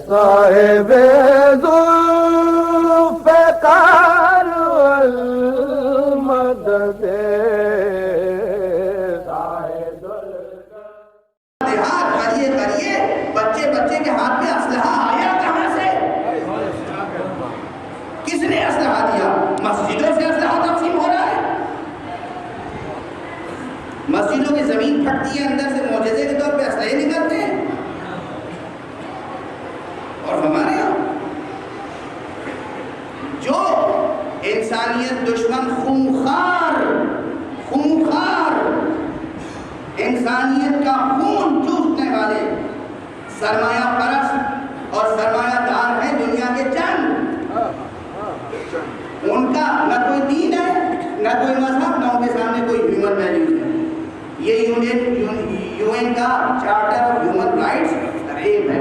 صاحب ذوالفقار والمدد دیہات کریے بچے کے ہاتھ میں اسلحہ آیا کہاں سے؟ کس نے اسلحہ دیا؟ مسجدوں سے اسلحہ تقسیم ہو رہا ہے، مسجدوں کی زمین پھٹتی ہے، اندر سے معجزے کے طور پہ اسلحے نکلتے ہیں، اور ہمارے یہاں جو انسانیت دشمن خونخوار انسانیت کا خون چوسنے والے سرمایہ پرست اور سرمایہ دار ہیں دنیا کے چند، ان کا نہ کوئی دین ہے، نہ کوئی مذہب، نہ ان کے سامنے کوئی ہیومن ویلیوز ہے۔ یہ یون کا چارٹر آف ہیومن رائٹس فریب ہے،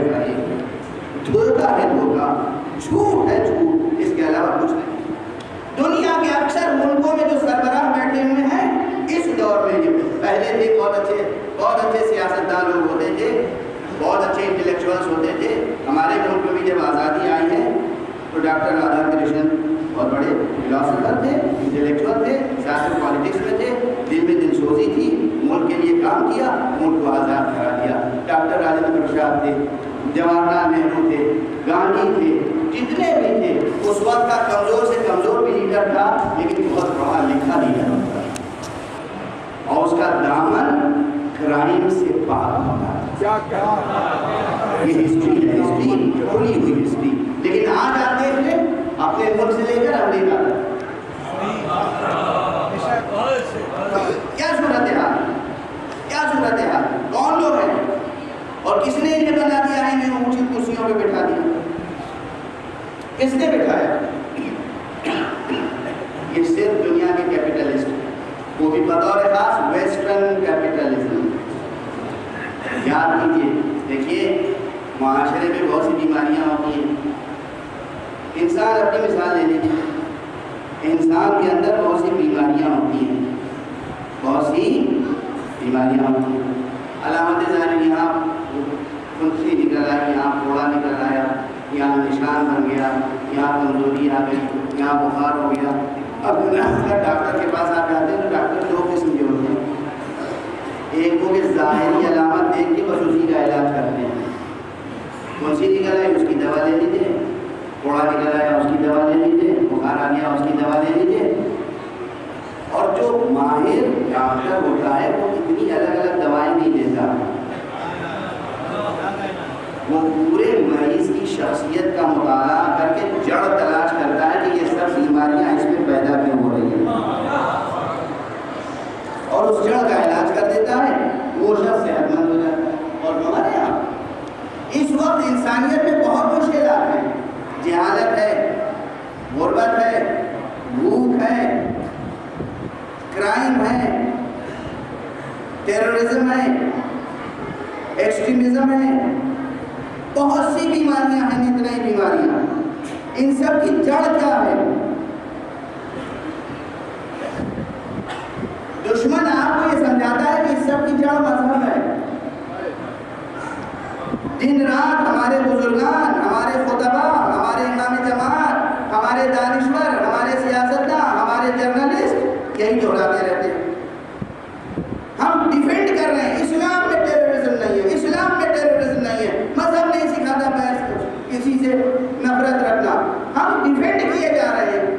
دھوکہ ہے، دھوکہ، جھوٹ ہے، جھوٹ، اس کے علاوہ کچھ نہیں۔ دنیا کے اکثر ملکوں میں جو سربراہ بیٹھے ہوئے ہیں اس دور میں، پہلے تھے بہت اچھے سیاستدان لوگ ہوتے تھے، بہت اچھے انٹلیکچوئلس ہوتے تھے۔ ہمارے ملک میں بھی جب آزادی آئی ہے تو ڈاکٹر رادھا کرشنن بہت بڑے فلاسفر تھے، انٹلیکچوئل تھے، سیاسی پالیٹکس میں تھے، دل میں دل سوزی تھی، ملک کے لیے کام کیا، ملک کو آزاد کرا دیا۔ ڈاکٹر راجندر پرساد تھے، جواہر لال نہرو تھے، گاندھی تھے، جتنے بھی تھے، اس وقت کا کمزور سے کمزور بھی لیڈر تھا، لیکن بہت پڑھا لکھا لیڈر ہوتا ہے، اور اس کا دامن کرائم سے پاک ہوتا ہے۔ یہ ہسٹری ہے، ہسٹری کھلی ہوئی ہسٹری۔ لیکن آج آپ دیکھ لیں اپنے ملک سے لے کر امریکہ تک کیا صورتحال، کون لوگ ہیں اور کس نے انہیں بنا دیا ہے، انہیں اونچی کرسیوں پہ بٹھا دیا؟ کس نے بٹھایا؟ یہ صرف دنیا کے کیپٹلسٹ، وہ بھی بطور خاص ویسٹرن کیپٹلزم۔ یاد کیجیے، دیکھیے معاشرے میں بہت سی بیماریاں ہوتی ہیں، انسان اپنی مثال لے لیجیے، انسان کے اندر بہت سی بیماریاں ہوتی ہیں، علامت ظاہر یہاں پھنسی نکل آئی، یہاں پھوڑا نکل آیا، یہاں نشان بن گیا، یہاں کمزوری آ گئی، یہاں بخار ہو گیا۔ اب ڈاکٹر کے پاس آپ جاتے ہیں تو ڈاکٹر دو قسم کے ہوتے ہیں، ایک وہ کہ ظاہری علامت دیکھ کے بس اسی کا علاج کرتے ہیں، پھنسی نکل آئی اس کی دوا لے لیجیے، پھوڑا نکل آیا اس کی دوا لے لیجیے، بخار آ گیا اس کی دوا لے لیجیے۔ اور جو ماہر ڈاکٹر ہوتا ہے وہ اتنی الگ الگ دوائیں نہیں دیتا، وہ پورے مریض کی شخصیت کا مطالعہ کر کے جڑ تلاش کرتا ہے کہ یہ سب بیماریاں اس میں پیدا کیوں ہو رہی ہیں، اور اس جڑ کا علاج کر دیتا ہے، وہ شخص صحت مند ہو جاتا ہے۔ اور ہمارے یہاں اس وقت انسانیت میں بہت مشکلات ہیں، جہالت ہے، غربت ہے، بھوک ہے، کرائم ہے، ٹیررزم ہے، ایکسٹریمزم ہے، بہت سی بیماریاں ہیں، اتنی بیماریاں۔ ان سب کی جڑ کیا ہے؟ دشمن آپ کو یہ سمجھاتا ہے کہ اس سب کی جڑ مذہب ہے۔ دن رات ہمارے بزرگان، ہمارے خطباء، ہمارے امام جماعت، ہمارے دانشور، ہمارے سیاستداں، ہمارے جرنلسٹ یہی دہراتے رہتے ہیں۔ ہم ڈیفینڈ کر رہے ہیں، اسلام میں ٹیررزم نہیں ہے، اسلام میں ٹیررزم نہیں ہے، مذہب نہیں سکھاتا کسی سے نفرت رکھنا، ہم ڈیفینڈ کیے جا رہے ہیں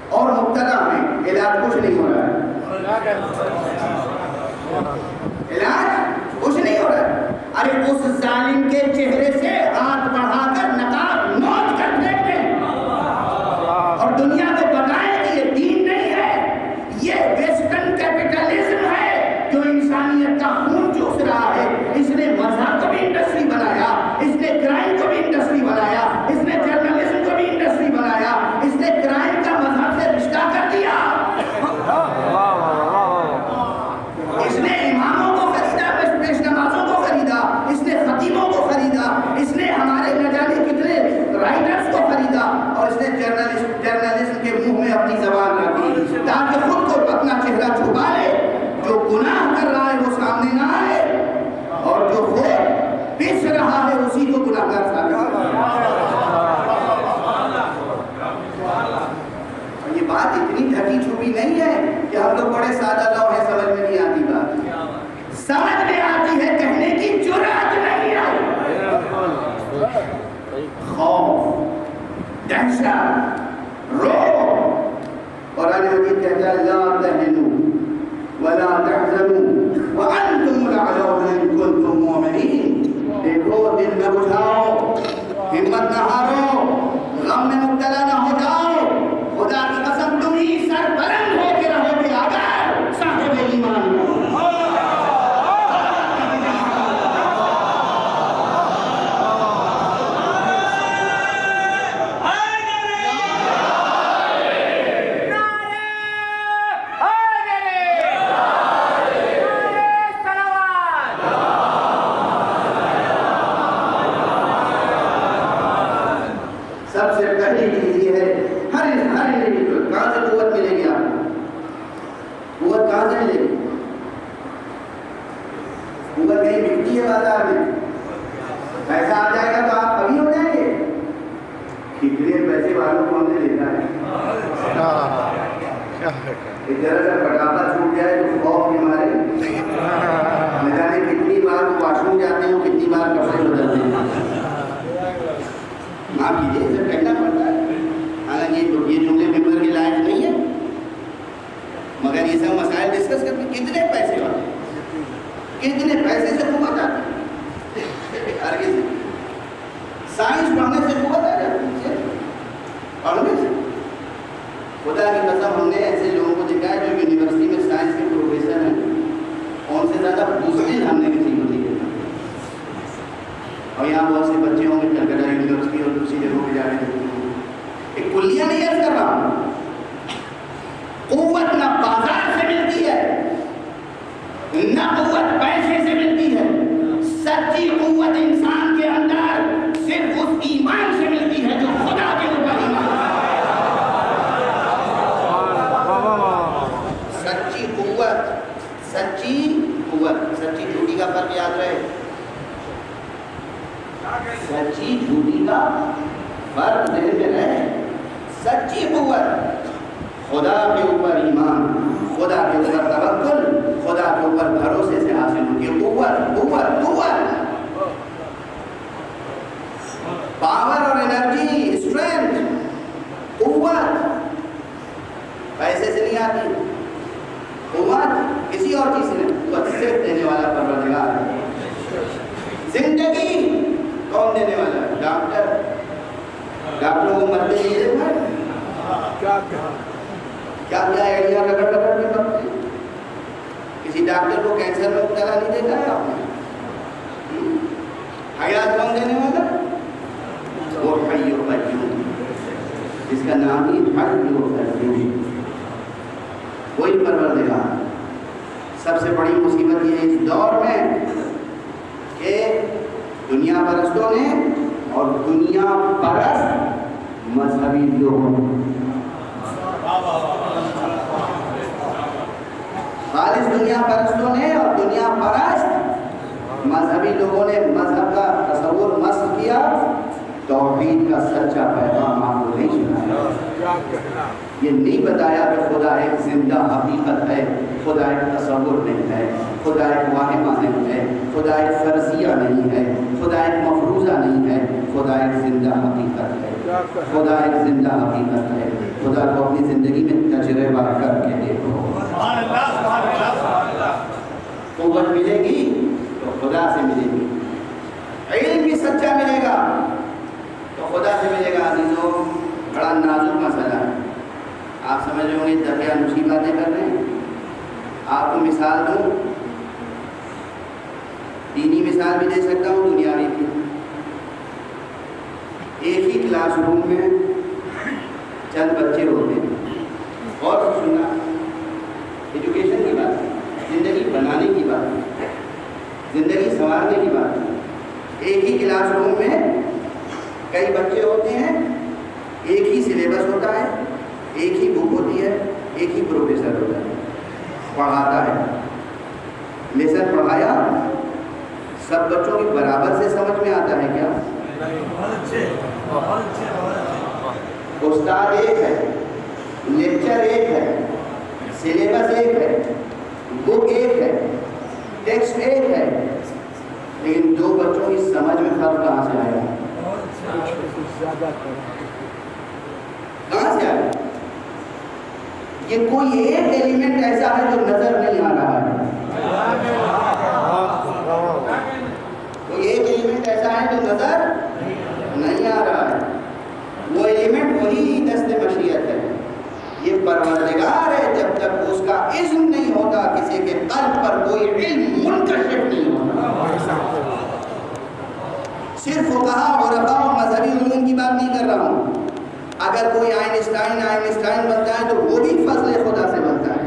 اور مبتلا ہیں، علاج کچھ نہیں ہو رہا ہے، علاج کچھ نہیں ہو رہا ہے۔ ارے اس ظالم کے چہرے سے ہاتھ بڑھا کر نقاب نوچ کر پھینک دیں اور دنیا کو بتائیں کہ یہ دین نہیں ہے، یہ ویسٹرن کیپٹلزم ہے جو انسانیت کا خون چوس رہا ہے۔ اس نے مذہب کو بھی انڈسٹری بنایا، اس نے کرائم کو بھی انڈسٹری بنایا، اس نے جرنلزم کو بھی انڈسٹری بنایا، اس نے کرائم کا مذہب سے رشتہ کر دیا۔ نہیں ہے کہ ہم لوگ بڑے سادہ لوگ ہیں, سمجھ میں نہیں آتی بات, سمجھ میں آتی ہے, کہنے کی جرات نہیں آئی. خوف, دہشت, رعب. قرآن مجید کہتا ہے لا تہنوا ولا تحزنوا وانتم الاعلون ان کنتم مؤمنین. دیکھو دل نہ بجھاؤ, ہمت نہ ہارو, غم میں مبتلا نہ ہو جاؤ, خدا کی قسم تم ہی سربلند ہو کے رہو گے اگر صاحب ایمان ہو. سب سے پہلی چیز یہ ہے, ہر کہاں سے قوت ملے گی آپ کو؟ قوت کہاں سے ملے گی؟ قوت کہیں ملتی ہے بازار میں؟ پیسہ آ جائے گا تو آپ کبھی ہو جائیں گے. کتنے پیسے والوں کو ہم نے دیکھا ہے, ایک ذرا سا پٹاخہ چھوٹ جائے تو خوف کے مارے نہ جانے کتنی بار وہ واش روم جاتے ہیں, کتنی بار کپڑے بدلتے ہیں. معاف کیجیے, سب کہنا پڑتا ہے, حالانکہ یہ جملے ممبر کے لائق نہیں ہے, مگر یہ سب مسائل ڈسکس کرتے ہیں. کتنے پیسے والے, کتنے پیسے سے قوت آتی ہے؟ ہرگز نہیں. سائنس پڑھنے سے قوت آ جاتی ہے, پڑھنے سے. خدا کی قسم ہم نے ایسے لوگوں کو دیکھا ہے جو یونیورسٹی میں سائنس کے پروفیسر ہیں, ان سے زیادہ بزدل ہم نے کسی کو نہیں دیکھا. اور یہاں بہت سے بچے ہوں گے کلکتہ یونیورسٹی اور دوسری جگہوں پہ جا کے دیکھتے ہیں. ایک کلیہ نہیں عرض کر رہا ہوں, قوت نہ بازار سے ملتی ہے, نہ قوت پیسے سے ملتی ہے. سچی قوت انسان کے اندر صرف اس ایمان سے ملتی ہے جو خدا کے اوپر ایمان ہے. سچی قوت, سچی جھوٹی کا فرق یاد رہے. سچی جھوٹی کا فرق ذہن میں رہے. سچی قوت خدا کے اوپر ایمان, خدا کے اوپر توکل, خدا کے اوپر بھروسے سے حاصل ہوتی ہے. قوت پاور اور انرجی, اسٹرینتھ, قوت پیسے سے نہیں آتی. قوت کسی اور چیز سے نہیں, قوت صرف دینے والا پروردگار ہے. زندگی کون دینے والا ہے؟ ڈاکٹر. ڈاکٹروں کو مرتے نہیں دیکھا ہے, کیا ایڈیا رگڑ کے کرتے ہیں. کسی ڈاکٹر کو کینسر میں مبتلا نہیں دیکھا ہے آپ نے. حیات کون دینے والا؟ وہ حی و قیوم, جس کا نام ہی حی و قیوم, وہی پروردگار. سب سے بڑی مصیبت یہ ہے اس دور میں کہ دنیا پرستوں نے اور دنیا پرست مذہبی لوگوں نے, خالص دنیا پرستوں نے اور دنیا پرست مذہبی لوگوں نے مذہب کا تصور مسخ کیا, توحید کا سچا پیغام آپ کو نہیں سنایا. یہ نہیں بتایا کہ خدا ایک زندہ حقیقت ہے, خدا ایک تصور نہیں ہے, خدا ایک واہمہ نہیں ہے, خدا ایک فرضیہ نہیں ہے, خدا ایک مفروضہ نہیں ہے, خدا ایک زندہ حقیقت ہے. خدا ایک زندہ حقیقت ہے. خدا کو اپنی زندگی میں تجربہ کر کے دیکھو. قوت ملے گی تو خدا سے ملے گی. علم بھی سچا ملے گا تو خدا سے ملے گا. عزیزوں, بڑا نازک مسئلہ ہے. آپ سمجھ رہے ہوں گے دقیقہ نوشی باتیں کر رہے ہیں. آپ کو مثال دوں, دینی مثال بھی دے سکتا ہوں, دنیاوی بھی. ایک ہی کلاس روم میں چند بچے ہوتے ہیں, اور سننا, ایجوکیشن کی بات ہے, زندگی بنانے کی بات ہے, زندگی سنوارنے کی بات ہے. ایک ہی کلاس روم میں کئی بچے ہوتے ہیں, ایک ہی سلیبس ہوتا ہے, ایک ہی بک ہوتی ہے, ایک ہی پروفیسر ہوتا ہے, پڑھاتا ہے. لیسن پڑھایا, سب بچوں کی برابر سے سمجھ میں آتا ہے کیا؟ استاد ایک ہے, لیکچر ایک ہے, ایک ہے، لیکن دو بچوں کی سمجھ میں فرق کہاں سے آیا؟ کہاں سے آیا؟ یہ کوئی ایک ایلیمنٹ ایسا ہے جو نظر نہیں آ رہا ہے، کوئی ایک ایلیمنٹ ایسا ہے جو نظر نہیں آ رہا ہے، وہ ایلیمنٹ وہی دست مشیت ہے، یہ پروردگار ہے۔ جب تک اس کا اذن نہیں ہوتا کسی کے قلب پر کوئی علم منکشف نہیں ہوتا۔ صرف فقہا عرفاء اور مذہبی علوم کی بات نہیں کر رہا ہوں، اگر کوئی آئنسٹائن بنتا ہے تو وہ بھی فضل خدا سے بنتا ہے،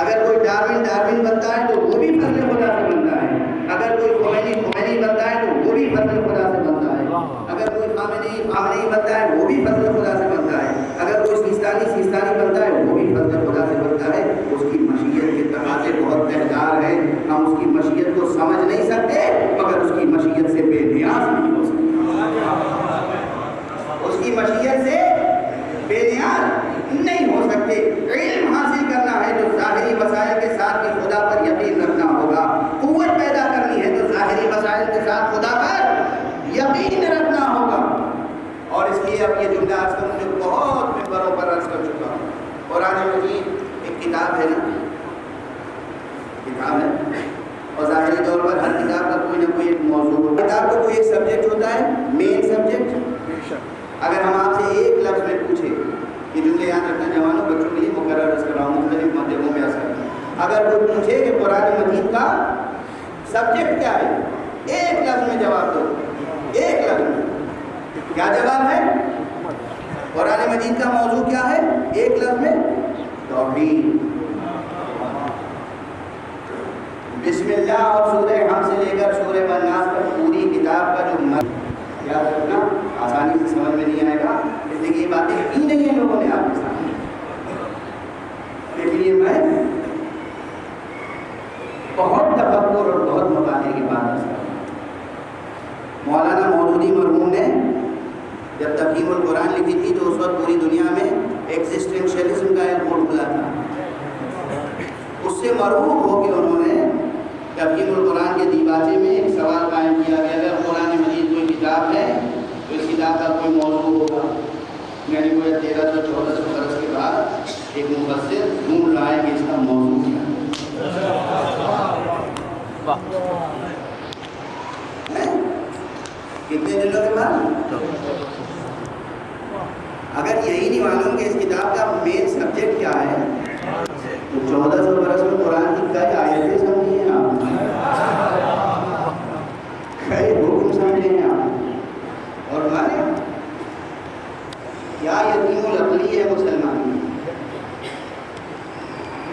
اگر کوئی ڈارون بنتا ہے تو وہ بھی فضل خدا سے بنتا ہے، اگر کوئی خمینی بنتا ہے تو وہ بھی فضل خدا سے بنتا ہے، اگر کوئی خامنئی بنتا ہے وہ بھی فضل خدا سے بنتا ہے، اگر کوئی سیستانی بنتا ہے وہ بھی فضل خدا سے بنتا ہے۔ اس کی مشیت کے تقاضے بہت محدود ہیں، ہم اس کی مشیت کو سمجھ نہیں سکتے مگر اس کی مشیت سے بے نیاز نہیں ہو سکتے، اس کی مشیت سے بے نیاز نہیں ہو سکتے۔ علم حاصل کرنا ہے تو ظاہری وسائل کے ساتھ بھی خدا پر یقین رکھنا ہوگا، قوت پیدا کرنی ہے تو ظاہری وسائل کے ساتھ خدا پر یقین رکھنا ہوگا۔ اور اس لیے اب یہ جملہ آج کل مجھے بہت ممبروں پر عرض کر چکا ہوں، قرآن مجید ایک کتاب ہے نا، کتاب ہے، اور ظاہری طور پر ہر کتاب کا کوئی نہ کوئی ایک موضوع ہوتا ہے، کتاب کا کوئی ایک سبجیکٹ ہوتا ہے، مین سبجیکٹ۔ اگر ہم آپ سے ایک لفظ میں پوچھیں، یہ جملے یاد رکھنا جوانوں، بچوں کے لیے مقرر عرض کر رہا ہوں، مختلف مدعوں میں عرض کر رہا ہوں، اگر کوئی پوچھے کہ قرآن مجید کا سبجیکٹ کیا ہے، ایک لفظ میں جواب دو، ایک لفظ میں کیا جواب ہے؟ قرآن مجید کا موضوع کیا ہے؟ ایک لفظ میں توحید۔ بسم اللہ اور سورہ حم سے لے کر سورہ الناس تک پوری کتاب کا جو یاد رکھنا آسانی سے سمجھ میں نہیں آئے گا، اس لیے یہ باتیں کی نہیں ہیں لوگوں نے آپ کے سامنے، اس لیے میں بہت تفکر اور بہت مطالعے کی بات کرتا ہوں۔ مولانا مودودی مرحوم نے جب تفہیم القرآن لکھی تھی تو اس وقت پوری دنیا میں ایگزسٹینشیلزم کا ایک موڈ کھلا تھا، اس سے مرعوب ہو کے انہوں نے تفہیم القرآن کے دیباچے میں ایک سوال قائم کیا کہ اگر قرآن مجید کوئی کتاب ہے تو اس کتاب کا کوئی موضوع ہوگا، یعنی کوئی 1300-1400 برس کے بعد ایک مفسر ڈھونڈ رہا ہے کہ اس کا موضوع کیا ہے۔ کتنے دنوں کے بعد؟ اگر یہی نہیں معلوم کہ اس کتاب کا مین سبجیکٹ کیا ہے تو 1400 برس میں قرآن کی کئی آیتیں سمجھی ہیں آپ، کئی حکم سمجھے ہیں آپ، اور ہمارے کیا یتیم العقلی ہے مسلمان،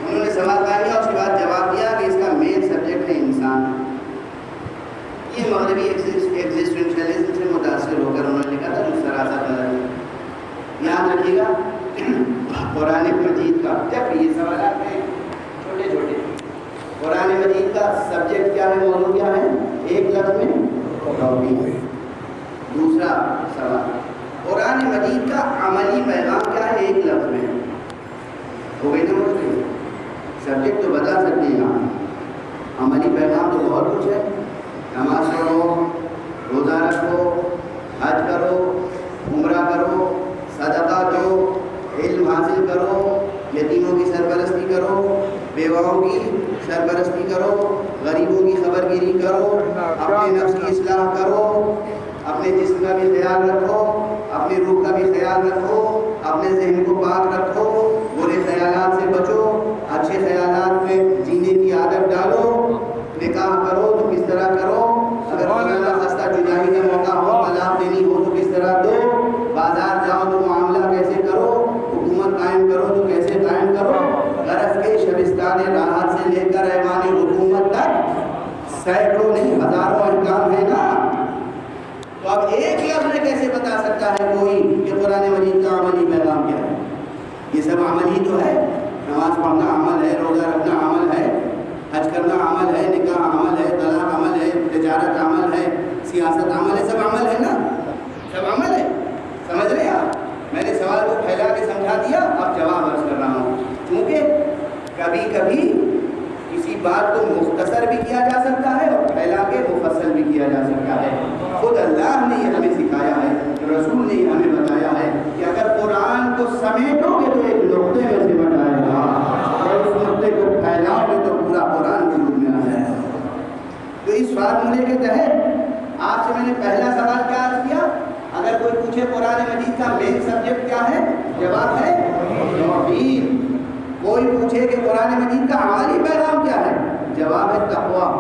انہوں نے سوال قائم کیا، اس کے بعد جواب دیا کہ اس کا مین سبجیکٹ ہے انسان۔ یہ مغربی ایگزسٹینشیلزم سے متاثر ہو کر انہوں نے لکھا تھا جو سراسر غلط ہے۔ یاد رکھیے گا قرآن مجید کا جب یہ سوالات میں چھوٹے چھوٹے، قرآن مجید کا سبجیکٹ کیا ہے، موضوع کیا ہے، ایک لفظ میں توحید۔ دوسرا سوال، قرآن مجید کا عملی پیغام کیا ہے، ایک لفظ میں ہو گئی نا مسئلہ، سبجیکٹ تو بتا سکتے ہیں آپ، عملی پیغام تو بہت کچھ ہے، نماز پڑھو، روزہ رکھو، حج کرو، عمرہ کرو، صدقہ دو، علم حاصل کرو، یتیموں کی سرپرستی کرو، بیواؤں کی سرپرستی کرو، غریبوں کی خبرگیری کرو، اپنے نفس کی اصلاح کرو، اپنے جسم کا بھی خیال رکھو، اپنی روح کا بھی خیال رکھو، اپنے ذہن کو پاک رکھو، برے خیالات سے بچو، اچھے خیالات میں جینے کی عادت ڈالو، نکاح کرو تو کس طرح کرو، اگر اللہ خستہ جدائی کا موقع ہو، طلاق دینی ہو تو کس طرح دو، بازار جاؤ تو معاملہ کیسے کرو، حکومت قائم کرو تو کیسے قائم کرو، غرض کے شبستان راحت سے لے کر ایوان حکومت تک سینکڑوں نہیں ہزاروں احکام ہے نا۔ تو اب ایک لفظ میں کیسے بتا سکتا ہے کوئی کہ قرآن مجید کا عملی پیغام کیا ہے؟ یہ سب عمل ہی تو ہے، نماز پڑھنا عمل ہے، روزہ رکھنا عمل ہے، حج کرنا عمل ہے، نکاح عمل ہے، طلاق عمل ہے، تجارت عمل ہے، سیاست عمل ہے، سب عمل ہے نا، سب عمل ہے، سمجھ رہے ہیں آپ؟ میں نے سوال کو پھیلا کے سمجھا دیا، اب جواب عرض کر رہا ہوں، کیونکہ کبھی کبھی کسی بات کو مختصر بھی کیا جا سکتا ہے اور پھیلا کے مفصل بھی کیا جا سکتا ہے. خود اللہ نے یہ ہمیں سکھایا ہے, رسول نے یہ ہمیں بتایا ہے کہ اگر قرآن کو سمیٹو گے تو ایک نقطے میں سمٹ آئے گا, اور اس نقطے کو پھیلاؤ گے تو پورا قرآن وجود میں آ جائے گا. تو اس فارمولے کے تحت آپ سے میں نے پہلا سوال کیا عرض کیا, اگر کوئی پوچھے قرآن مجید کا مین سبجیکٹ کیا ہے, جواب ہے توحید. کوئی پوچھے کہ قرآن مجید کا عملی پیغام کیا ہے, جواب ہے تقویٰ.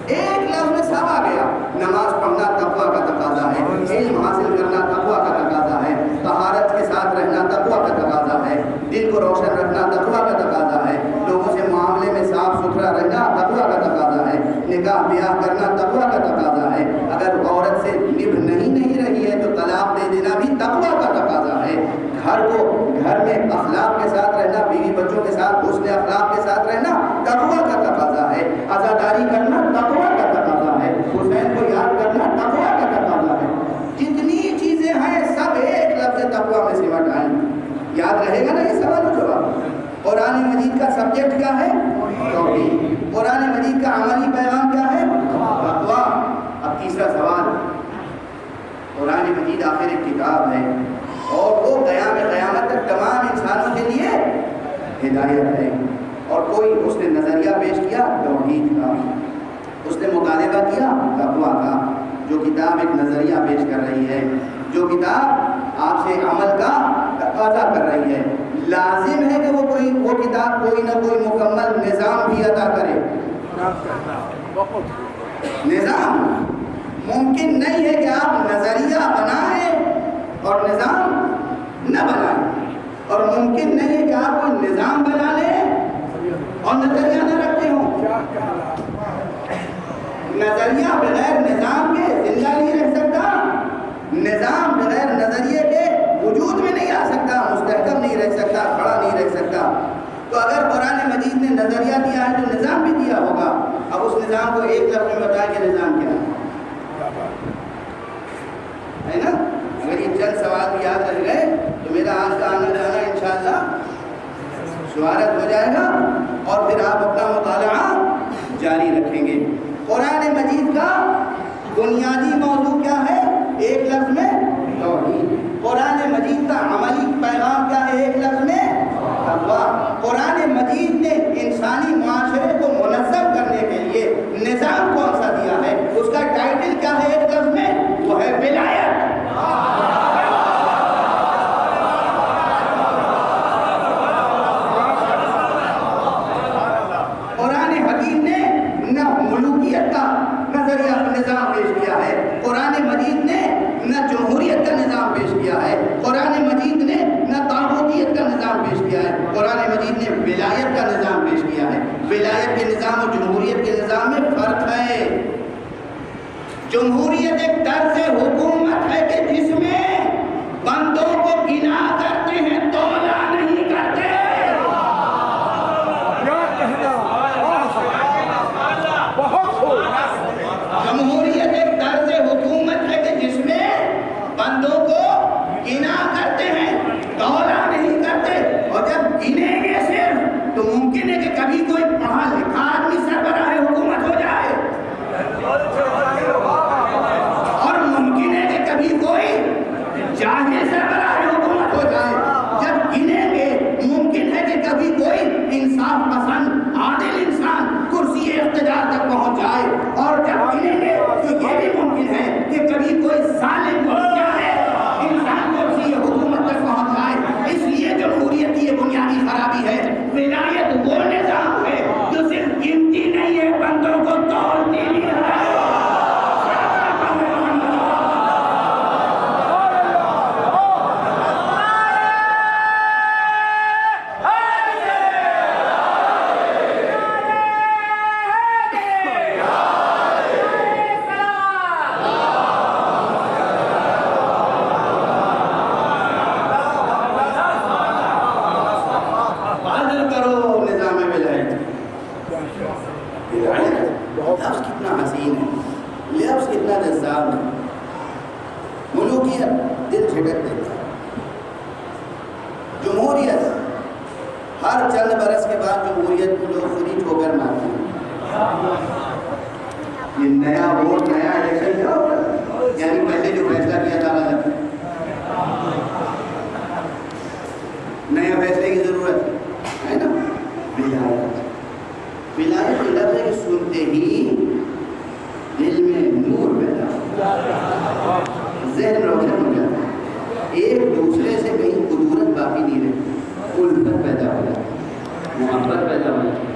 ایک لفظ میں سب آ گیا. نماز پڑھنا تقویٰ کا تقاضا ہے, علم حاصل کرنا تقویٰ کا تقاضا ہے, طہارت کے ساتھ رہنا تقویٰ کا تقاضا ہے, دل کو روشن رکھنا تقویٰ کا تقاضا ہے, لوگوں سے معاملے میں صاف ستھرا رہنا تقویٰ کا تقاضا ہے, نکاح بیاہ کرنا تقویٰ کا تقاضا ہے, اگر عورت سے نبھ نہیں رہی ہے تو طلاق دے دینا بھی تقویٰ کا تقاضا ہے, گھر میں اخلاق کے ساتھ رہنا, بیوی بچوں کے ساتھ حسن اخلاق کے ساتھ رہنا تقویٰ کا تقاضا ہے, عزاداری کرنا تقویٰ کا تقاضا ہے, حسین کو یاد کرنا تقویٰ کا تقاضا ہے. جتنی چیزیں ہیں سب ایک لفظ تقویٰ میں سمٹ آئیں. یاد رہے گا نا یہ سوال و جواب. قرآن مجید کا سبجیکٹ کیا ہے, توحید. قرآن مجید کا عملی پیغام کیا ہے, تقویٰ. اب تیسرا سوال, قرآن مجید آخر ایک کتاب ہے اور وہ قیامت تک تمام انسانوں کے لیے ہدایت ہے, اور کوئی اس نے نظریہ پیش کیا توحید کا, اس نے مطالبہ کیا تقویٰ کا. جو کتاب ایک نظریہ پیش کر رہی ہے, جو کتاب آپ سے عمل کا تقاضا کر رہی ہے, لازم ہے کہ وہ کتاب کوئی نہ کوئی مکمل نظام بھی عطا کرے. نظام ممکن نہیں ہے کہ آپ نظریہ بنائیں اور نظام نہ بنائیں, اور ممکن نہیں ہے کہ آپ کوئی نظام بنا لیں اور نظریہ نہ رکھتے ہوں. نظریہ بغیر نظام کے زندہ نہیں رہ سکتا, نظام بغیر نظریے کے وجود میں نہیں آ سکتا, مستحکم نہیں رہ سکتا, کھڑا نہیں رہ سکتا. تو اگر قرآن مجید نے نظریہ دیا ہے تو نظام بھی دیا ہوگا. اب اس نظام کو ایک لفظ میں بتائیں کہ نظام کیا ہے نا. اگر یہ چند سوال یاد رہ گئے تو میرا آج کا آنا جانا انشاءاللہ شہادت ہو جائے گا, اور پھر آپ اپنا مطالعہ جاری رکھیں گے. قرآن مجید کا بنیادی موضوع کیا ہے, ایک لفظ میں توحید. قرآن مجید کا عملی پیغام کیا ہے, ایک لفظ میں تقویٰ. قرآن مجید نے انسانی معاشرے کو منظم کرنے کے لیے نظام کون سا دیا ہے, اس کا ٹائٹل کیا ہے, ایک لفظ میں وہ ہے ولایت. قرآن حکیم نے نہ ملوکیت کا نظریہ نظام پیش کیا ہے, قرآن مجید نے نہ جمہوریت کا نظام پیش کیا ہے, قرآن مجید نے نہ طاغوتیت کا نظام پیش کیا ہے, قرآن مجید نے ولایت کا نظام پیش کیا ہے. ولایت کے نظام اور جمہوریت کے نظام میں فرق ہے. جمہوریت ایک طرز حکومت ہے کہ جس میں بندوں کو گنا کرتے ہیں, تولا نہیں کرتے. جمہوریت ایک طرز حکومت ہے کہ جس میں بندوں کو گنا کرتے ہیں, تولا نہیں کرتے. اور جب گنیں گے صرف تو ممکن ہے کہ کبھی کوئی پڑھا لکھا آدمی سربراہ حکومت ہو جائے, اور ممکن ہے کہ کبھی کوئی جاہل سربراہ حکومت ہو جائے. جب گنیں گے ممکن ہے کہ کبھی کوئی انصاف پسند عادل انسان کرسی اقتدار تک پہنچ جائے, اور جب گنیں گے تو یہ بھی ممکن ہے کہ کبھی کوئی ظالم انسان کرسی حکومت تک پہنچ جائے. اس لیے جمہوریت کی یہ بنیادی خرابی ہے. ولایت وہ نظام ہے جو صرف گنتی نہیں ہے, بندوں کو تولتی نہیں ہے. لفظ کتنا حسین ہے, لفظ کتنا جذاب ہے. ملوکیت دل جھٹک دیتا ہے, جمہوریت ہر چند برس کے بعد جمہوریت کو لوگ خود ہی ٹھوکر مارتے ہیں. یہ نیا ووٹ نیا الیکشن کیا ہوگا؟ یعنی پہلے جو فیصلہ کیا تھا غلط نیا فیصلے کی ضرورت ہے نا. ولایت ولایت کے لفظ ہے کہ سنتے ہی دل میں نور پیدا ہو، ذہن روشن ہو جاتا ہے، ایک دوسرے سے کہیں قدورت باقی نہیں رہتی، الفت پیدا ہو جاتی ہے، محبت پیدا ہو جاتی ہے.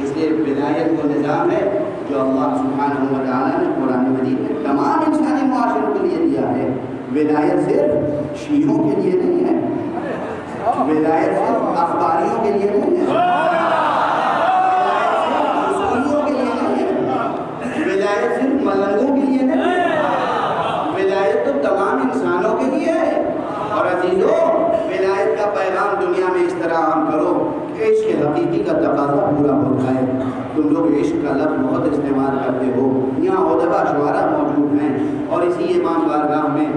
اس لیے ولایت وہ نظام ہے جو اللہ سبحانہ و تعالیٰ نے قرآن مجید میں تمام انسانی معاشروں کے لیے دیا ہے. ولایت صرف شیعوں کے لیے نہیں ہے، ولایت صرف اخباریوں کے لیے نہیں ہے، رسولیوں کے لیے نہیں ہے، ولایت صرف ملنگوں کے لیے نہیں ہے، ولایت تو تمام انسانوں کے لیے ہے. اور عزیزوں، ولایت کا پیغام دنیا میں اس طرح عام کرو کہ عشق حقیقی کا تقاضا پورا ہوتا ہے. تم لوگ عشق کا لفظ بہت استعمال کرتے ہو. یہاں ادبا شعراء موجود ہیں اور اسی امام بارگاہ میں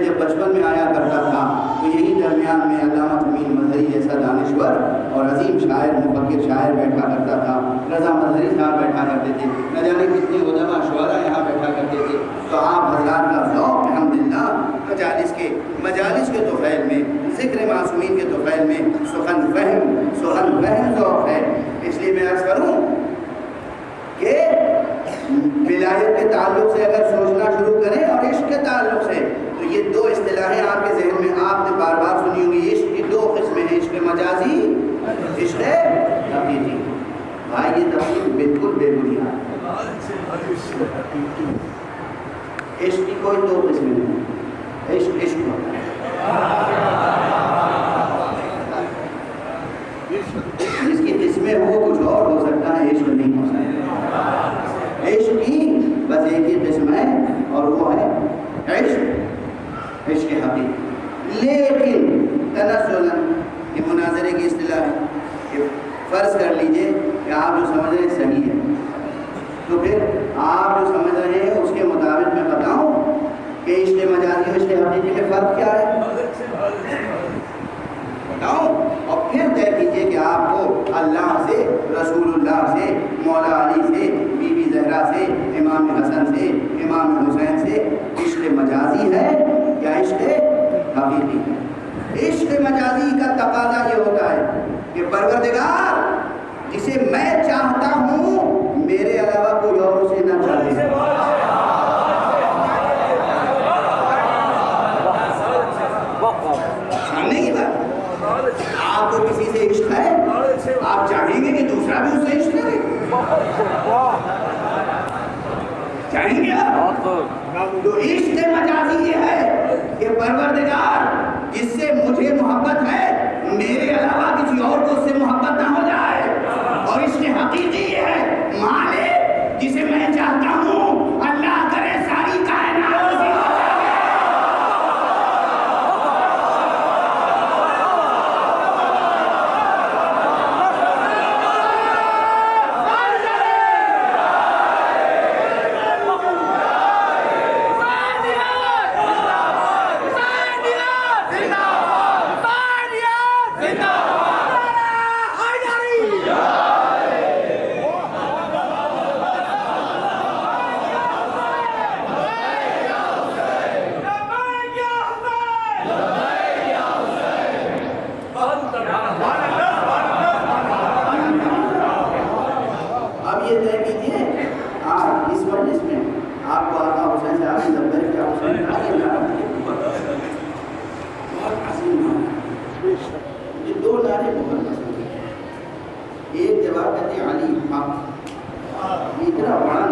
جب بچپن میں آیا کرتا تھا تو یہی درمیان میں علامہ امین مظہری جیسا دانشور اور عظیم شاعر مفکر شاعر بیٹھا کرتا تھا. رضا مظہری صاحب بیٹھا کرتے تھے، نہ جانے کتنے ادبا شعراء یہاں بیٹھا کرتے تھے. تو آپ حضرات کا ذوق الحمدللہ مجالس کے طفیل میں، ذکر معصومین کے طفیل میں سخن فہم ذوق ہے. اس لیے میں عرض کروں کہ ولایت کے تعلق سے اگر سوچنا شروع کریں اور عشق کے تعلق سے، تو یہ دو اصطلاحیں آپ کے ذہن میں آپ نے بار بار سنی ہوں گی. عشق کی دو قسمیں ہیں، عشق مجازی، عشق حقیقی. بھائی یہ تفصیل بالکل بے بنیاد. عشق کی کوئی دو قسمیں نہیں، عشق عشق ہوتا ہے. جس کی قسمیں ہو کچھ اور ہو سکتا ہے، عشق نہیں ہو سکتا. عشق کی بس ایک ہی قسم ہے اور وہ ہے عشق حقیقی. لیکن تنزلاً، یہ مناظرے کی اصطلاح ہے کہ فرض کر لیجئے کہ آپ جو سمجھ رہے ہیں صحیح ہے، تو پھر آپ جو سمجھ رہے ہیں اس کے مطابق میں بتاؤں کہ عشق مجازی اور عشق حقیقی میں فرق کیا ہے، بتاؤں، اور پھر طے کیجئے کہ آپ کو اللہ سے، رسول اللہ سے، مولا علی سے، بی بی زہرا سے، امام حسن سے، امام حسین سے عشق مجازی ہے یا عشق حقیقی ہے. عشق مجازی کا تقاضا یہ ہوتا ہے کہ پروردگار جسے میں چاہتا ہوں میرے علاوہ کوئی اور اسے نہ چاہے. سامنے کی بات، آپ کو کسی سے عشق ہے، آپ چاہیں گے کہ دوسرا بھی اس سے عشق کرے؟ چاہیں گے آپ؟ تو عشق مجازی یہ ہے کہ پروردگار جس سے مجھے محبت ہے میرے علاوہ کسی اور کو اس سے محبت نہ ہو جائے. اور عشق حقیقی یہ ہے مالک جسے میں چاہتا ہوں اللہ کرے ساری کائنات اسی ہو جائے. اتنا بڑا